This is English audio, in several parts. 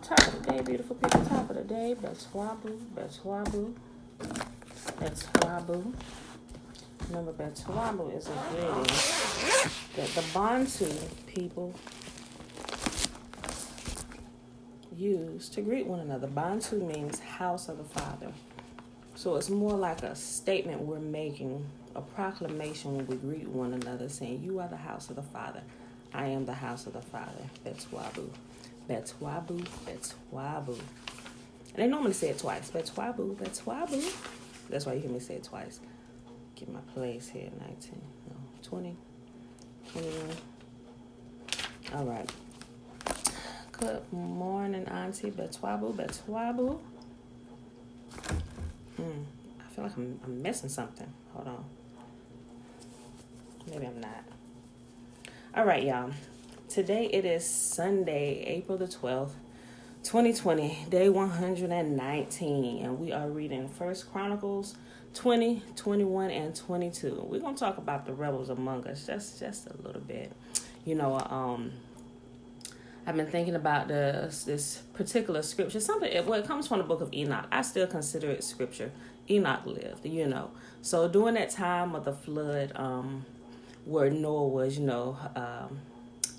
Top of the day, beautiful people. Top of the day. Betwabu, Betwabu, Betwabu. Remember, Betwabu is a greeting that the Bantu people use to greet one another. Bantu means house of the Father. So it's more like a statement we're making, a proclamation when we greet one another, saying, you are the house of the Father. I am the house of the Father. Betwabu. Betwabu, Betwabu. And they normally say it twice. Betwabu, Betwabu. That's why you hear me say it twice. Get my place here. 20, 21. All right. Good morning, Auntie. Betwabu, Betwabu. I feel like I'm missing something. Hold on. Maybe I'm not. All right, y'all. Today it is Sunday, April the 12th, 2020, day 119, and we are reading 1 Chronicles 20, 21, and 22. We're going to talk about the rebels among us just a little bit. You know, I've been thinking about this particular scripture. It comes from the book of Enoch. I still consider it scripture. Enoch lived, you know. So during that time of the flood, where Noah was,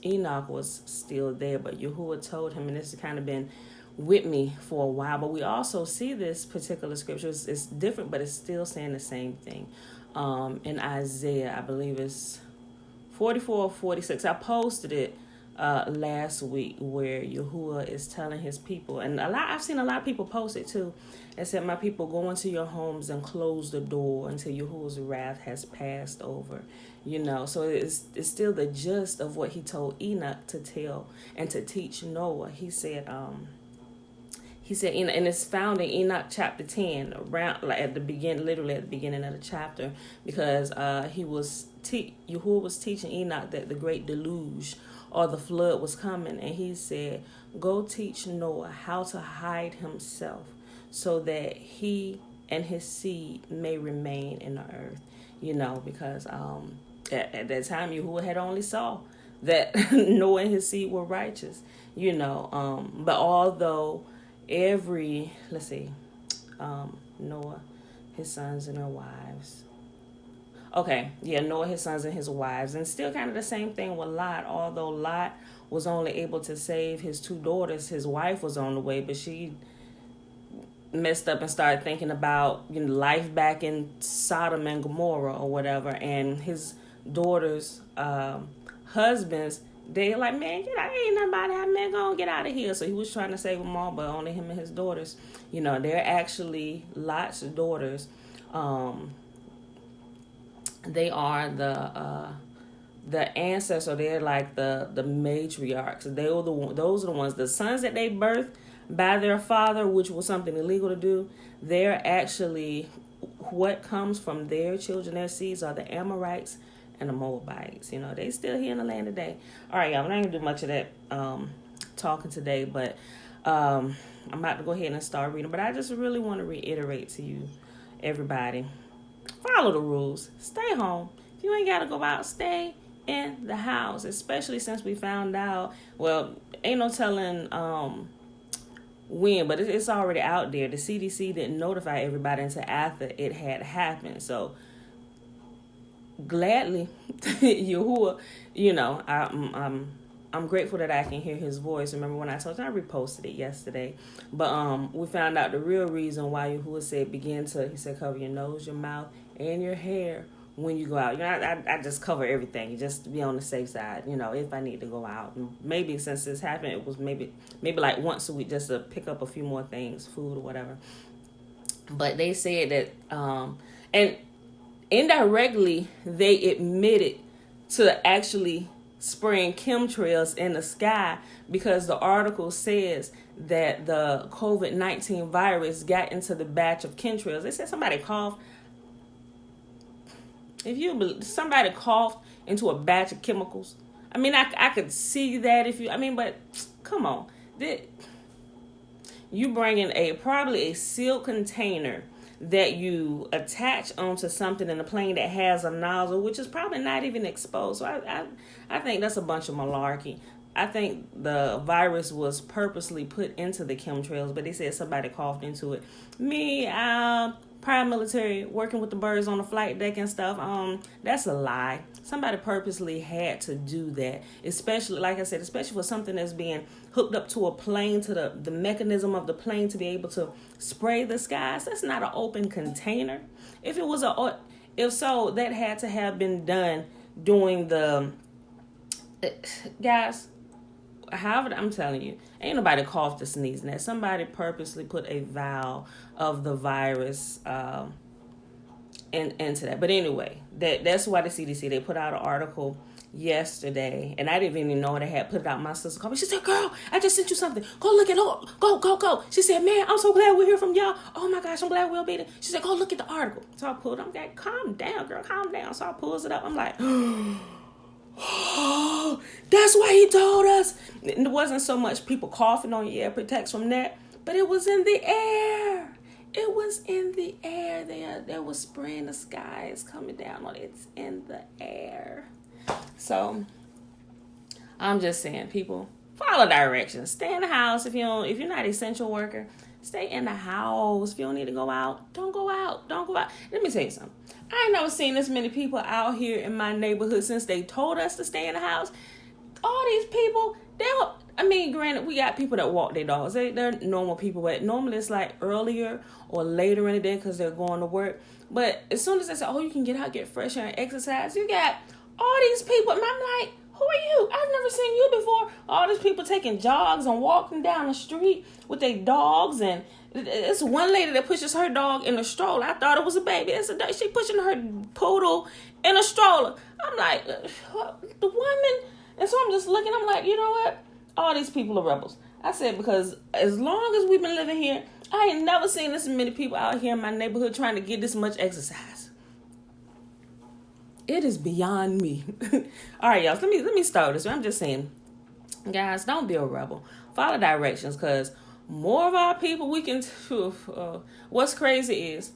Enoch was still there, but Yahuwah told him, and this has kind of been with me for a while, but we also see this particular scripture. It's different, but it's still saying the same thing. In Isaiah, I believe it's 44 or 46. I posted it last week where Yahuwah is telling his people, and I've seen a lot of people post it too. It said, my people, go into your homes and close the door until Yahuwah's wrath has passed over. So it's still the gist of what he told Enoch to tell and to teach Noah. He said, and it's found in Enoch chapter 10, around literally at the beginning of the chapter, because Yahuwah was teaching Enoch that the great deluge or the flood was coming, and he said, go teach Noah how to hide himself so that he and his seed may remain in the earth. Because at that time Yahuwah had only saw that Noah and his seed were righteous. But although Noah, his sons and their wives. Noah, his sons and his wives. And still kind of the same thing with Lot. Although Lot was only able to save his two daughters, his wife was on the way, but she messed up and started thinking about life back in Sodom and Gomorrah or whatever. And his daughters' husbands, they like, man, get out. Ain't nobody have man gonna get out of here. So he was trying to save them all, but only him and his daughters. They're actually Lot's daughters. They are the ancestors. They're like the matriarchs. Those are the ones. The sons that they birthed by their father, which was something illegal to do. They're actually what comes from their children. Their seeds are the Amorites and the Moabites. They still here in the land today. All right, y'all. I'm not gonna do much of that talking today, but I'm about to go ahead and start reading. But I just really want to reiterate to you, everybody. Follow the rules. Stay home. If you ain't got to go out, stay in the house, especially since we found out, well, ain't no telling when, but it's already out there. The CDC didn't notify everybody until after it had happened. So gladly, Yahuwah, I'm grateful that I can hear his voice. Remember when I told you, I reposted it yesterday. But we found out the real reason why Yahuwah said he said cover your nose, your mouth, and your hair when you go out. I just cover everything just to be on the safe side, if I need to go out. And maybe since this happened, it was maybe like once a week just to pick up a few more things, food or whatever. But they said that, and indirectly, they admitted to actually spraying chemtrails in the sky, because the article says that the COVID-19 virus got into the batch of chemtrails. They said somebody coughed. Somebody coughed into a batch of chemicals. I mean, I could see that but come on. You bring in probably a sealed container that you attach onto something in a plane that has a nozzle, which is probably not even exposed. So I think that's a bunch of malarkey. I think the virus was purposely put into the chemtrails, but they said somebody coughed into it. Me, prior military, working with the birds on the flight deck and stuff. That's a lie. Somebody purposely had to do that, especially, like I said, especially for something that's being hooked up to a plane, to the mechanism of the plane to be able to spray the skies. That's not an open container. If so, that had to have been done during the, guys, however, I'm telling you, ain't nobody coughed or sneezing that. Somebody purposely put a vial of the virus into that. But anyway, that's why the CDC, they put out an article yesterday, and I didn't even know they had put it out. My sister called me. She said, "Girl, I just sent you something. Go look at it. Go." She said, "Man, I'm so glad we're here from y'all. Oh my gosh, I'm glad we'll be there." She said, "Go look at the article." So I pulled it. I'm like, "Calm down, girl, calm down." So I pulls it up. I'm like, oh, that's why he told us. It wasn't so much people coughing on your ear protects from that, but it was in the air. It was in the air. They was spraying the sky. It's coming down on it. It's in the air. So I'm just saying, people, follow directions. Stay in the house. If you're not an essential worker, stay in the house. If you don't need to go out, don't go out. Let me tell you something. I ain't never seen this many people out here in my neighborhood since they told us to stay in the house. All these people, granted, we got people that walk their dogs. They're normal people, but normally it's like earlier or later in the day because they're going to work. But as soon as they say, "Oh, you can get out, get fresh air and exercise," you got all these people, and I'm like, "Who are you? I've never seen you before." All these people taking jogs and walking down the street with their dogs, and it's one lady that pushes her dog in a stroller. I thought it was a baby. She pushing her poodle in a stroller. I'm like, the woman. And so I'm just looking. I'm like, you know what? All these people are rebels. I said, because as long as we've been living here, I ain't never seen this many people out here in my neighborhood trying to get this much exercise. It is beyond me. All right, y'all. So let me start this. I'm just saying, guys, don't be a rebel. Follow directions, because more of our people, we can. What's crazy is,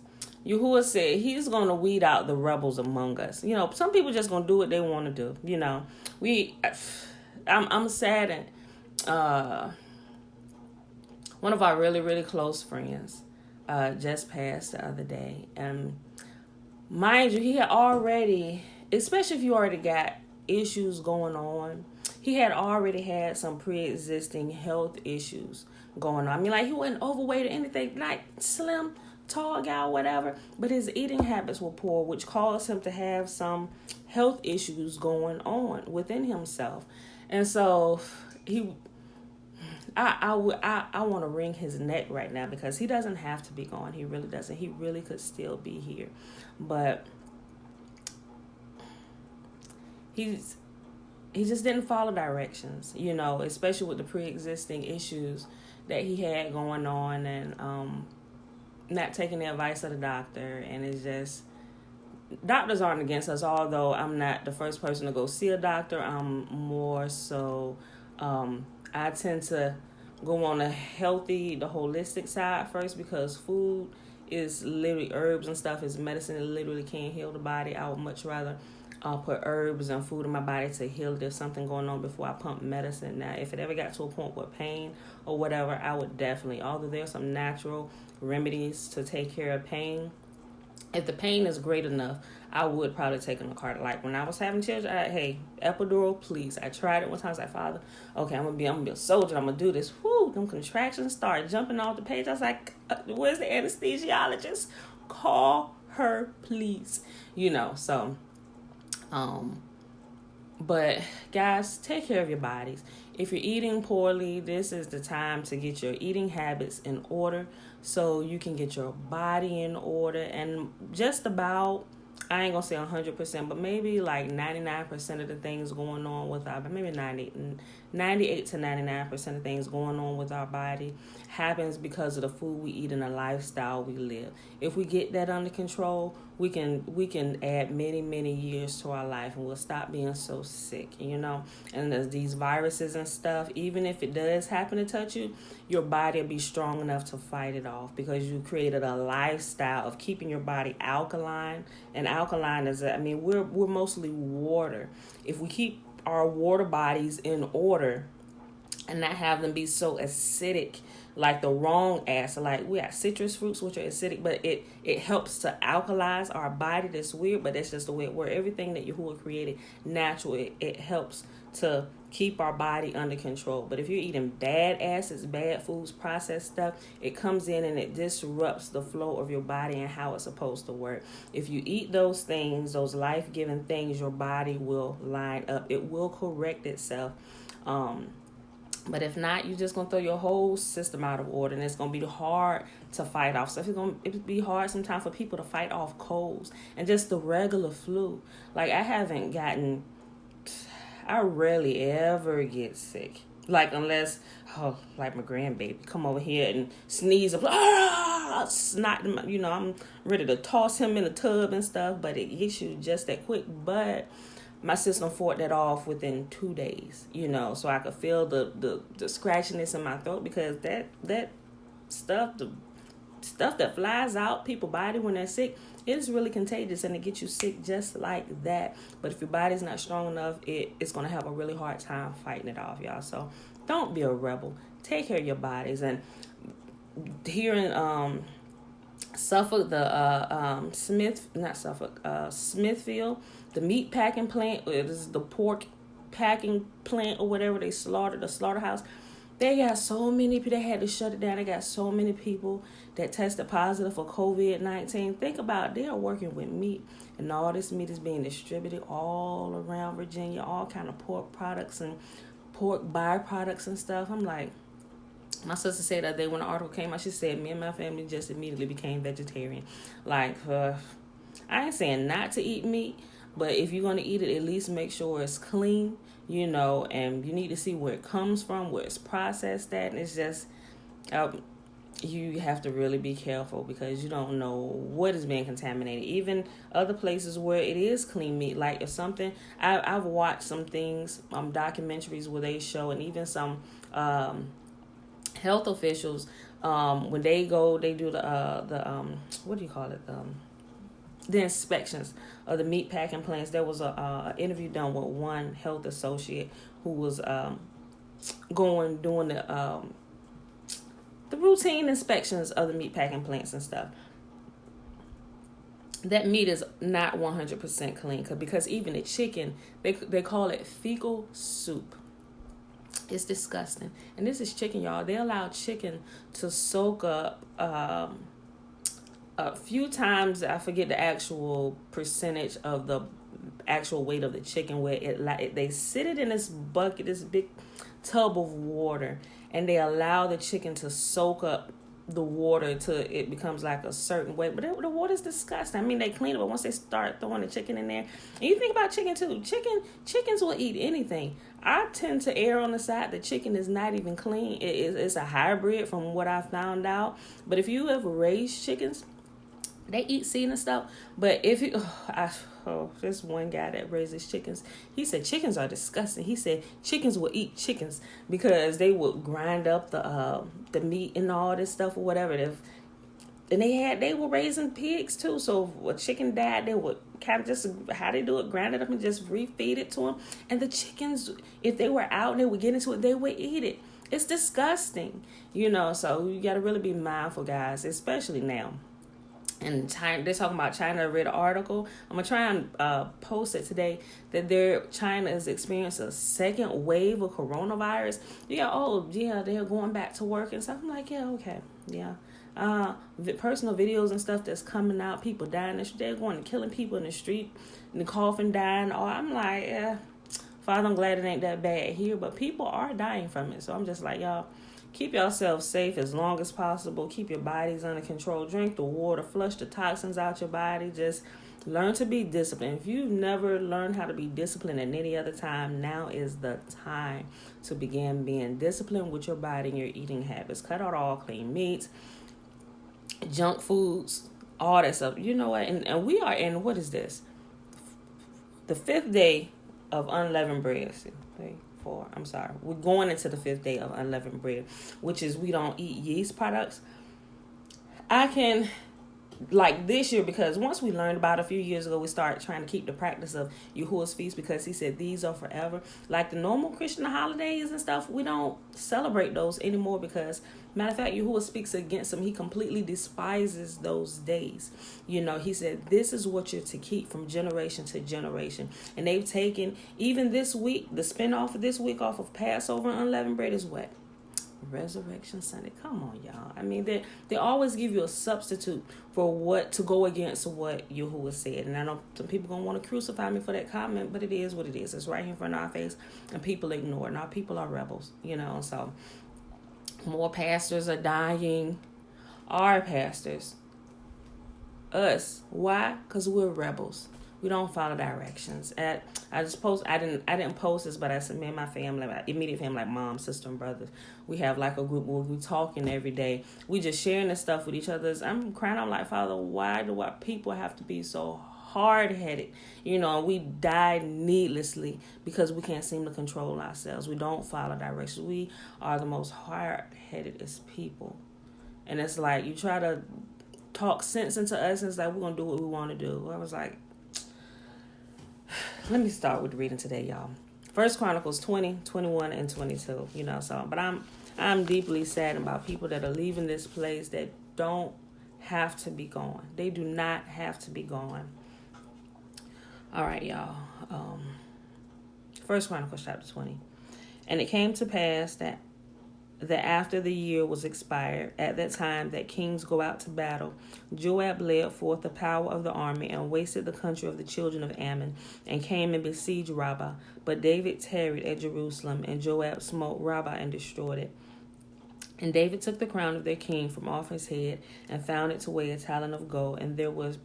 Yahuwah said he's going to weed out the rebels among us. Some people just going to do what they want to do. I'm saddened. One of our really, really close friends just passed the other day. And mind you, he had already, especially if you already got issues going on, he had already had some pre-existing health issues going on. He wasn't overweight or anything, like slim, tall guy, whatever, but his eating habits were poor, which caused him to have some health issues going on within himself. And so I want to wring his neck right now, because he doesn't have to be gone. He really doesn't. He really could still be here, but he just didn't follow directions, especially with the pre-existing issues that he had going on, and not taking the advice of the doctor. And it's just, doctors aren't against us, although I'm not the first person to go see a doctor. I'm more so, I tend to go on the holistic side first, because food is literally, herbs and stuff is medicine. It literally can't heal the body. I would much rather put herbs and food in my body to heal if there's something going on before I pump medicine. Now, if it ever got to a point with pain or whatever, I would definitely, although there's some natural remedies to take care of pain, if the pain is great enough, I would probably take an card. Like when I was having children, hey, epidural, please. I tried it one time. I was like, "Father, okay, I'm gonna be a soldier. I'm gonna do this." Whoo, them contractions start jumping off the page. I was like, "Where's the anesthesiologist? Call her, please." So, but guys, take care of your bodies. If you're eating poorly, this is the time to get your eating habits in order, so you can get your body in order. And just about, I ain't gonna say 100%, but maybe like 99% of the things going on with our, maybe 98 to 99% of things going on with our body happens because of the food we eat and the lifestyle we live. If we get that under control, we can add many, many years to our life, and we'll stop being so sick, And there's these viruses and stuff, even if it does happen to touch you, your body will be strong enough to fight it off, because you created a lifestyle of keeping your body alkaline. And alkaline is, we're mostly water. If we keep our water bodies in order and not have them be so acidic, like the wrong acid. Like we have citrus fruits, which are acidic, but it helps to alkalize our body. That's weird, but that's just the way it works. Everything that Yahuwah created natural, it helps to keep our body under control. But if you're eating bad acids, bad foods, processed stuff, it comes in and it disrupts the flow of your body and how it's supposed to work. If you eat those things, those life-giving things, your body will line up. It will correct itself. But if not, you're just going to throw your whole system out of order, and it's going to be hard to fight off stuff. It'll be hard sometimes for people to fight off colds and just the regular flu. Like, I rarely ever get sick. Like, unless, like my grandbaby come over here and sneeze, snot, I'm ready to toss him in the tub and stuff, but it gets you just that quick. But my system fought that off within 2 days, so I could feel the scratchiness in my throat, because that stuff, the stuff that flies out people's body when they're sick, it is really contagious, and it gets you sick just like that. But if your body's not strong enough, it's going to have a really hard time fighting it off, y'all. So don't be a rebel. Take care of your bodies. And here in Suffolk, Smithfield, the meat packing plant, this is the pork packing plant or whatever, the slaughterhouse. They got so many people, they had to shut it down. They got so many people that tested positive for COVID-19. Think about it, they are working with meat, and all this meat is being distributed all around Virginia, all kind of pork products and pork byproducts and stuff. I'm like, my sister said that day when the article came out, she said, me and my family just immediately became vegetarian. Like, I ain't saying not to eat meat, but if you're going to eat it, at least make sure it's clean, and you need to see where it comes from, where it's processed at. And it's just, you have to really be careful, because you don't know what is being contaminated. Even other places where it is clean meat, like if something, I've watched some things, documentaries where they show, and even some health officials, when they do the what do you call it, the inspections of the meat packing plants. There was a interview done with one health associate who was doing the routine inspections of the meat packing plants and stuff. That meat is not 100% clean, because even the chicken, they call it fecal soup. It's disgusting. And this is chicken, y'all. They allow chicken to soak up a few times, I forget the actual percentage of the actual weight of the chicken, where they sit it in this bucket, this big tub of water, and they allow the chicken to soak up the water till it becomes like a certain way. But the water's disgusting. I mean, they clean it, but once they start throwing the chicken in there, and you think about chicken too, chickens will eat anything. I tend to err on the side that chicken is not even clean. It's a hybrid from what I found out. But if you ever raise chickens, they eat seed and stuff. But if you, this one guy that raises chickens, he said chickens are disgusting. He said chickens will eat chickens, because they would grind up the meat and all this stuff or whatever. And they were raising pigs too. So if a chicken died, they would kind of just, how they do it, grind it up and just refeed it to them. And the chickens, if they were out and they would get into it, they would eat it. It's disgusting, so you got to really be mindful, guys, especially now. And China, they're talking about China. I read an article. I'm going to try and post it today, that China is experiencing a second wave of coronavirus. They're going back to work and stuff. I'm like, yeah, okay, yeah. Personal videos and stuff that's coming out, people dying. They're going and killing people in the street, and coughing, dying. I'm like, yeah, Father, I'm glad it ain't that bad here, but people are dying from it. So I'm just like, y'all, keep yourself safe as long as possible. Keep your bodies under control. Drink the water. Flush the toxins out your body. Just learn to be disciplined. If you've never learned how to be disciplined at any other time, now is the time to begin being disciplined with your body and your eating habits. Cut out all clean meats, junk foods, all that stuff. You know what? And we are in, what is this? The 5th day of unleavened bread. We're going into the 5th day of unleavened bread, which is we don't eat yeast products. I can like this year, because once we learned about it a few years ago, we started trying to keep the practice of Yahuwah's feast, because he said these are forever. Like the normal Christian holidays and stuff, we don't celebrate those anymore, because matter of fact, Yahuwah speaks against them. He completely despises those days. He said this is what you're to keep from generation to generation. And they've taken, even this week, the spinoff of this week off of Passover and unleavened bread is what? Resurrection Sunday. Come on, y'all. I mean, they always give you a substitute for what to go against what Yahuwah said. And I know some people gonna want to crucify me for that comment, but it is what it is. It's right here in front of our face, and people ignore it. And our people are rebels, So more pastors are dying. Our pastors, us. Why? Because we're rebels. We don't follow directions. I didn't post this, but I said, me and my family, my immediate family, like mom, sister, and brothers, we have like a group where we talking every day. We just sharing this stuff with each other. I'm crying out like, Father, why do our people have to be so hard-headed? We die needlessly because we can't seem to control ourselves. We don't follow directions. We are the most hard-headed people. And it's like, you try to talk sense into us, and it's like, we're going to do what we want to do. I was like, let me start with reading today, y'all. First Chronicles 20, 21, and 22. But I'm deeply saddened about people that are leaving this place that don't have to be gone. They do not have to be gone. All right, y'all. First Chronicles chapter 20. And it came to pass that after the year was expired, at that time that kings go out to battle, Joab led forth the power of the army and wasted the country of the children of Ammon, and came and besieged Rabbah. But David tarried at Jerusalem, and Joab smote Rabbah and destroyed it. And David took the crown of their king from off his head, and found it to weigh a talent of gold, and there were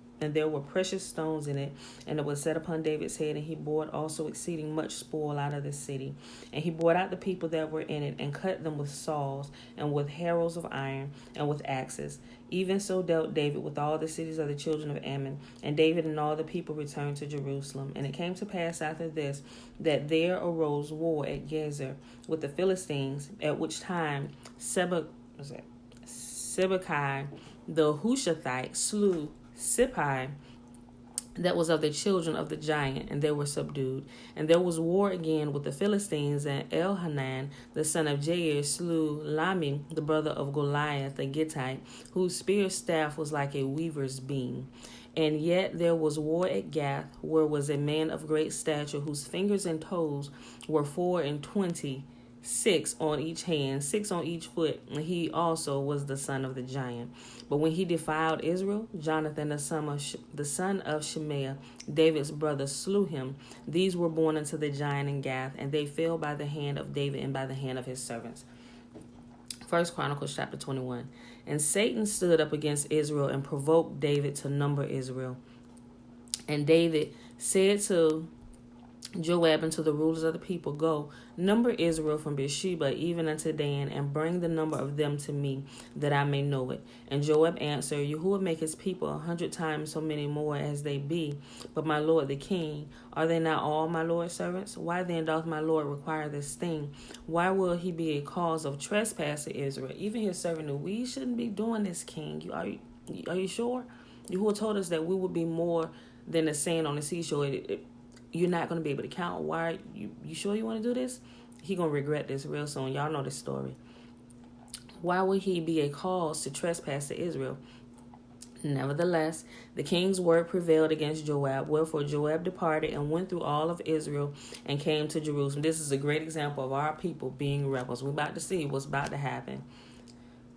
precious stones in it, and it was set upon David's head, and he bore also exceeding much spoil out of the city. And he brought out the people that were in it, and cut them with saws, and with harrows of iron, and with axes. Even so dealt David with all the cities of the children of Ammon. And David and all the people returned to Jerusalem. And it came to pass after this, that there arose war at Gezer with the Philistines, at which time Sibbecai the Hushathite slew Sippai, that was of the children of the giant, and they were subdued. And there was war again with the Philistines, and Elhanan, the son of Jair, slew Lami, the brother of Goliath, the Gittite, whose spear staff was like a weaver's beam. And yet there was war at Gath, where was a man of great stature, whose fingers and toes were 24, 6 on each hand, 6 on each foot, and he also was the son of the giant. But when he defiled Israel, Jonathan, the son of Shemaiah, David's brother, slew him. These were born unto the giant in Gath, and they fell by the hand of David and by the hand of his servants. First Chronicles chapter 21. And Satan stood up against Israel and provoked David to number Israel. And David said to Joab and to the rulers of the people, Go, number Israel from Beersheba even unto Dan, and bring the number of them to me, that I may know it. And Joab answered, Yahuwah make his people 100 times so many more as they be. But my lord the king, are they not all my lord's servants? Why then doth my lord require this thing? Why will he be a cause of trespass to Israel? Even his servant knew, we shouldn't be doing this, king. Are you sure? Yahuwah told us that we would be more than the sand on the seashore. You're not going to be able to count. Why? You sure you want to do this? He going to regret this real soon. Y'all know the story. Why would he be a cause to trespass to Israel? Nevertheless, the king's word prevailed against Joab. Wherefore Joab departed and went through all of Israel and came to Jerusalem. This is a great example of our people being rebels. We're about to see what's about to happen.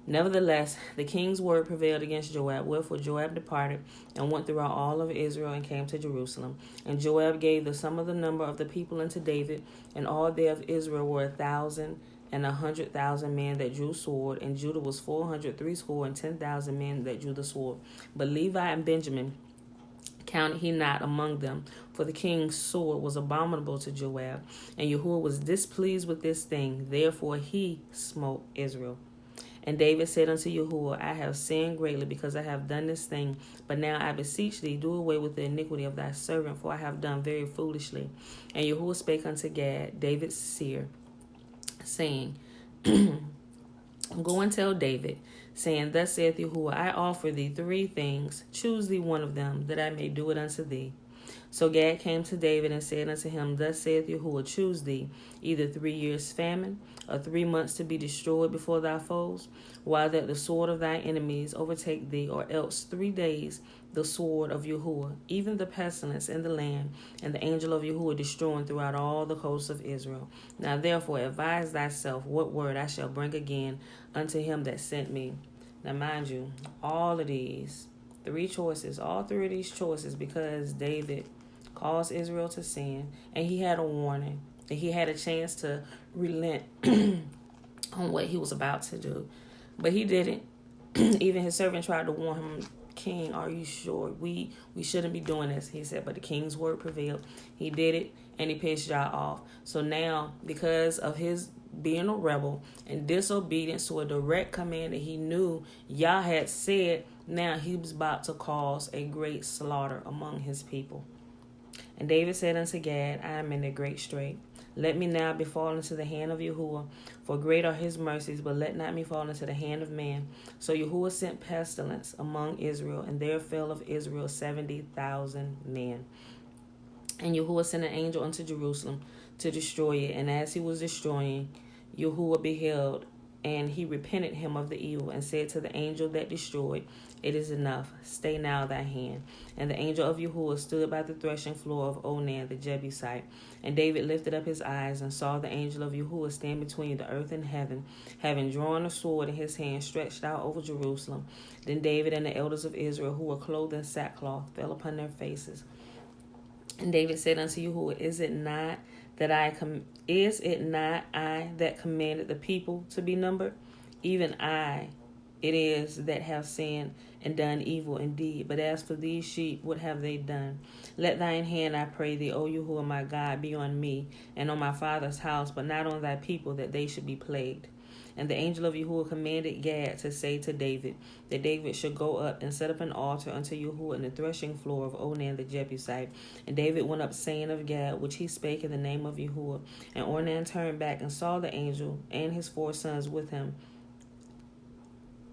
Nevertheless, the king's word prevailed against Joab. Wherefore Joab departed and went throughout all of Israel and came to Jerusalem. And Joab gave the sum of the number of the people unto David, and all they of Israel were 1,100,000 men that drew sword, and Judah was 460,010 men that drew the sword. But Levi and Benjamin counted he not among them, for the king's sword was abominable to Joab, and Yahuwah was displeased with this thing. Therefore he smote Israel. And David said unto Yahuwah, I have sinned greatly because I have done this thing. But now I beseech thee, do away with the iniquity of thy servant, for I have done very foolishly. And Yahuwah spake unto Gad, David's seer, saying, Go and tell David, saying, Thus saith Yahuwah, I offer thee 3 things. Choose thee one of them, that I may do it unto thee. So Gad came to David and said unto him, Thus saith Yahuwah, choose thee either 3 years' famine, or 3 months to be destroyed before thy foes, while that the sword of thy enemies overtake thee, or else 3 days the sword of Yahuwah, even the pestilence in the land, and the angel of Yahuwah destroying throughout all the coasts of Israel. Now therefore advise thyself what word I shall bring again unto him that sent me. Now mind you, all of these 3 choices, all 3 of these choices, because David caused Israel to sin, and he had a warning, and he had a chance to relent on what he was about to do, but he didn't. Even his servant tried to warn him, King, are you sure? We shouldn't be doing this. He said, but the king's word prevailed. He did it, and he pissed Yah off. So now, because of his being a rebel and disobedience to a direct command that he knew Yah had said, now he was about to cause a great slaughter among his people. And David said unto Gad, I am in a great strait. Let me now be fallen into the hand of Yahuwah, for great are his mercies, but let not me fall into the hand of man. So Yahuwah sent pestilence among Israel, and there fell of Israel 70,000 men. And Yahuwah sent an angel unto Jerusalem to destroy it. And as he was destroying, Yahuwah beheld, and he repented him of the evil, and said to the angel that destroyed, It is enough, stay now thy hand. And the angel of Yahuwah stood by the threshing floor of Onan the Jebusite. And David lifted up his eyes, and saw the angel of Yahuwah stand between the earth and heaven, having drawn a sword in his hand, stretched out over Jerusalem. Then David and the elders of Israel, who were clothed in sackcloth, fell upon their faces. And David said unto Yahuwah, Is it not I that commanded the people to be numbered? Even I it is that have sinned and done evil indeed. But as for these sheep, what have they done? Let thine hand, I pray thee, O Yahuwah my God, be on me and on my father's house, but not on thy people, that they should be plagued. And the angel of Yahuwah commanded Gad to say to David, that David should go up and set up an altar unto Yahuwah in the threshing floor of Onan the Jebusite. And David went up, saying of Gad, which he spake in the name of Yahuwah. And Ornan turned back and saw the angel and his 4 sons with him.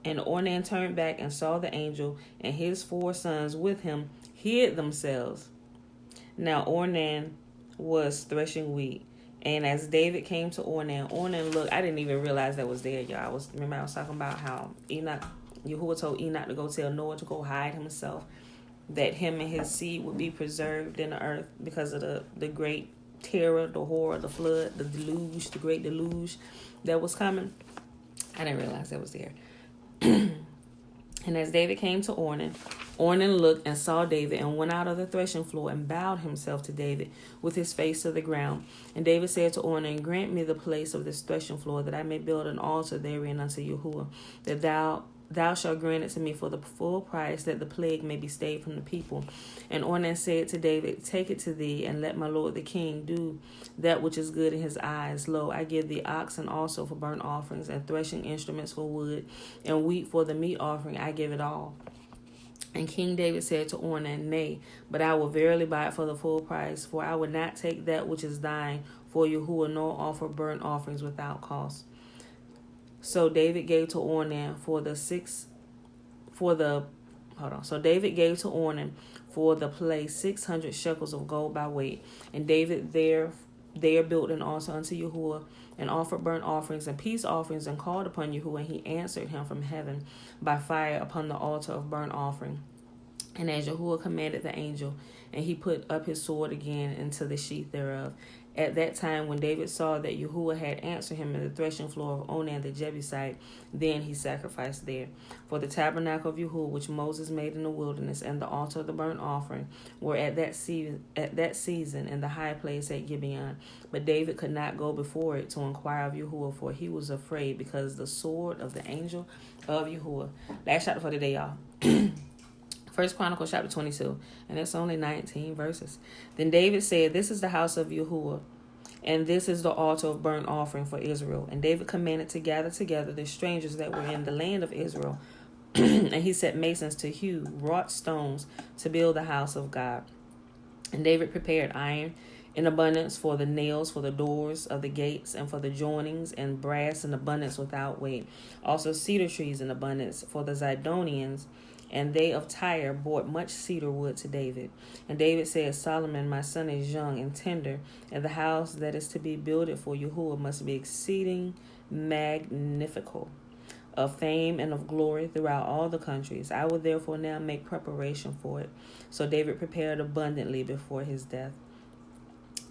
And Ornan turned back and saw the angel and his 4 sons with him hid themselves. Now Ornan was threshing wheat. And as David came to Ornan looked, I didn't even realize that was there, y'all. I was talking about how Yahuwah told Enoch to go tell Noah to go hide himself, that him and his seed would be preserved in the earth because of the great terror, the horror, the flood, the deluge, the great deluge that was coming. I didn't realize that was there. And as David came to Ornan looked and saw David, and went out of the threshing floor and bowed himself to David with his face to the ground. And David said to Ornan, Grant me the place of this threshing floor, that I may build an altar therein unto Yahuwah, that thou shalt grant it to me for the full price, that the plague may be stayed from the people. And Ornan said to David, Take it to thee, and let my lord the king do that which is good in his eyes. Lo, I give thee oxen also for burnt offerings, and threshing instruments for wood, and wheat for the meat offering. I give it all. And King David said to Ornan, Nay, but I will verily buy it for the full price, for I would not take that which is thine for Yahuwah, nor offer burnt offerings without cost. So David gave to Ornan David gave to Ornan for the place 600 shekels of gold by weight. And David there built an altar unto Yahuwah, and offered burnt offerings and peace offerings, and called upon Yahuwah, and he answered him from heaven by fire upon the altar of burnt offering. And as Yahuwah commanded the angel, and he put up his sword again into the sheath thereof. At that time, when David saw that Yahuwah had answered him in the threshing floor of Onan the Jebusite, then he sacrificed there. For the tabernacle of Yahuwah, which Moses made in the wilderness, and the altar of the burnt offering, were at that season in the high place at Gibeon. But David could not go before it to inquire of Yahuwah, for he was afraid, because the sword of the angel of Yahuwah. Last chapter for today, y'all. First Chronicles chapter 22, and it's only 19 verses. Then David said, This is the house of Yahuwah, and this is the altar of burnt offering for Israel. And David commanded to gather together the strangers that were in the land of Israel. And he set masons to hew wrought stones to build the house of God. And David prepared iron in abundance for the nails, for the doors of the gates, and for the joinings, and brass in abundance without weight. Also cedar trees in abundance for the Zidonians, and they of Tyre brought much cedar wood to David. And David said, Solomon, my son, is young and tender, and the house that is to be builded for Yahuwah must be exceeding magnifical, of fame and of glory throughout all the countries. I will therefore now make preparation for it. So David prepared abundantly before his death.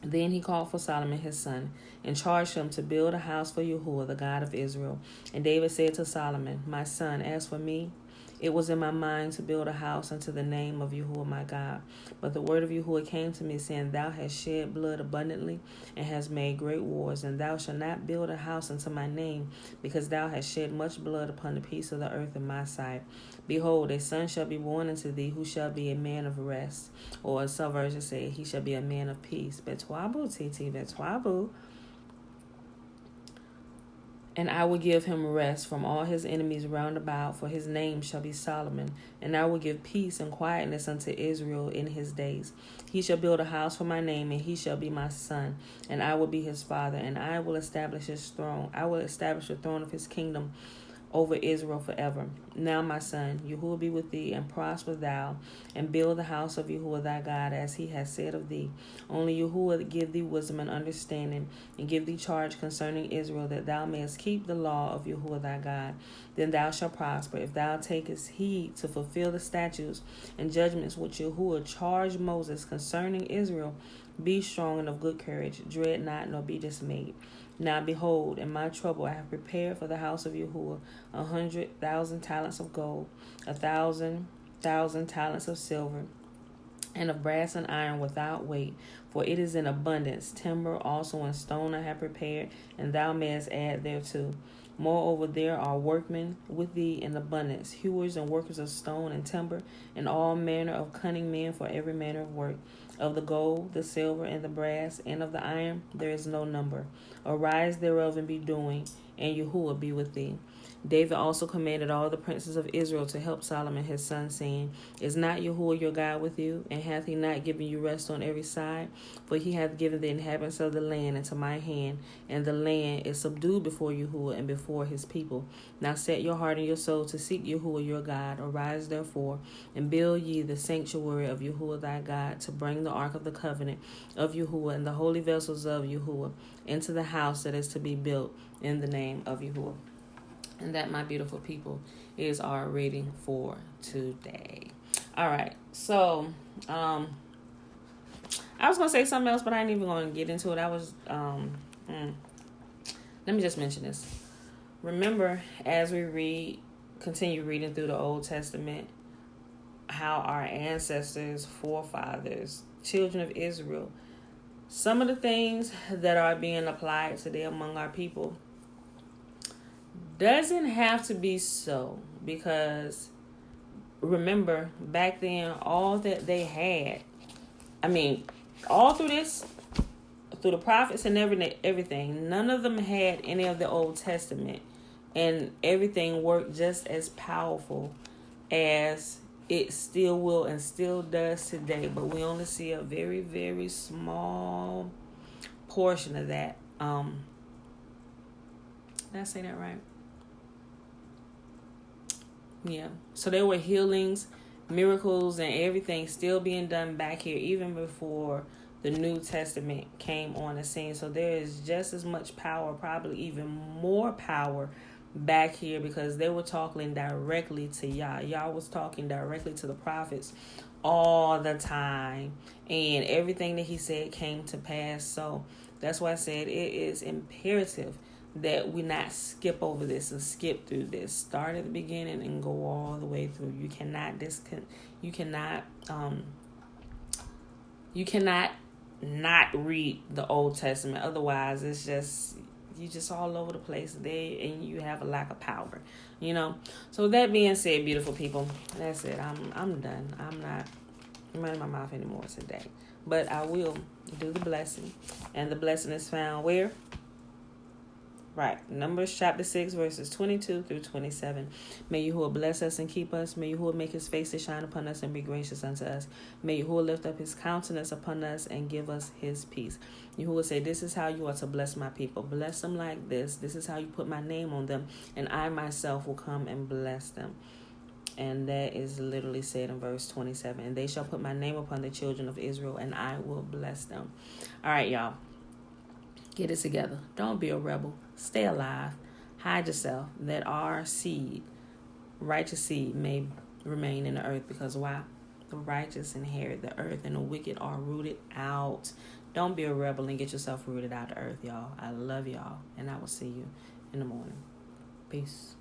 Then he called for Solomon his son, and charged him to build a house for Yahuwah, the God of Israel. And David said to Solomon, My son, as for me, it was in my mind to build a house unto the name of Yahuwah my God. But the word of Yahuwah came to me, saying, Thou hast shed blood abundantly, and hast made great wars, and thou shalt not build a house unto my name, because thou hast shed much blood upon the face of the earth in my sight. Behold, a son shall be born unto thee, who shall be a man of rest. Or as some versions say, he shall be a man of peace. Betwabu, titi, betwabu. And I will give him rest from all his enemies round about, for his name shall be Solomon. And I will give peace and quietness unto Israel in his days. He shall build a house for my name, and he shall be my son, and I will be his father, and I will establish his throne. I will establish the throne of his kingdom over Israel forever. Now, my son, Yahuwah be with thee, and prosper thou, and build the house of Yahuwah thy God, as he has said of thee. Only Yahuwah give thee wisdom and understanding, and give thee charge concerning Israel, that thou mayest keep the law of Yahuwah thy God. Then thou shalt prosper, if thou takest heed to fulfill the statutes and judgments which Yahuwah charged Moses concerning Israel. Be strong and of good courage, dread not, nor be dismayed. Now behold, in my trouble I have prepared for the house of Yahuwah 100,000 talents of gold, 1,000,000 talents of silver, and of brass and iron without weight, for it is in abundance. Timber also and stone I have prepared, and thou mayest add thereto. Moreover, there are workmen with thee in abundance, hewers and workers of stone and timber, and all manner of cunning men for every manner of work. Of the gold, the silver, and the brass, and of the iron, there is no number. Arise thereof and be doing, and Yahuwah be with thee. David also commanded all the princes of Israel to help Solomon his son, saying, Is not Yahuwah your God with you? And hath he not given you rest on every side? For he hath given the inhabitants of the land into my hand, and the land is subdued before Yahuwah and before his people. Now set your heart and your soul to seek Yahuwah your God. Arise therefore, and build ye the sanctuary of Yahuwah thy God, to bring the ark of the covenant of Yahuwah and the holy vessels of Yahuwah into the house that is to be built in the name of Yahuwah. And that, my beautiful people, is our reading for today. All right. So, I was going to say something else, but I ain't even going to get into it. Let me just mention this. Remember, as we continue reading through the Old Testament, how our ancestors, forefathers, children of Israel, some of the things that are being applied today among our people doesn't have to be so, because remember, back then, all that they had, all through this, through the prophets and everything, none of them had any of the Old Testament, and everything worked just as powerful as it still will and still does today. But we only see a very, very small portion of that. Did I say that right? Yeah. So there were healings, miracles, and everything still being done back here, even before the New Testament came on the scene. So there is just as much power, probably even more power back here, because they were talking directly to Yah. Yah was talking directly to the prophets all the time, and everything that he said came to pass. So that's why I said it is imperative that we not skip over this and skip through this. Start at the beginning and go all the way through. You cannot not read the Old Testament. Otherwise, it's just you just all over the place there, and you have a lack of power. So with that being said, beautiful people, that's it. I'm done. I'm not running my mouth anymore today, but I will do the blessing, and the blessing is found where? Right. Numbers chapter 6, verses 22 through 27. May Yahuwah bless us and keep us. May Yahuwah make his face to shine upon us and be gracious unto us. May Yahuwah lift up his countenance upon us and give us his peace. Yahuwah say, this is how you are to bless my people. Bless them like this. This is how you put my name on them. And I myself will come and bless them. And that is literally said in verse 27. And they shall put my name upon the children of Israel, and I will bless them. All right, y'all. Get it together. Don't be a rebel. Stay alive. Hide yourself, that our seed, righteous seed, may remain in the earth. Because why? The righteous inherit the earth, and the wicked are rooted out. Don't be a rebel and get yourself rooted out of the earth, y'all. I love y'all, and I will see you in the morning. Peace.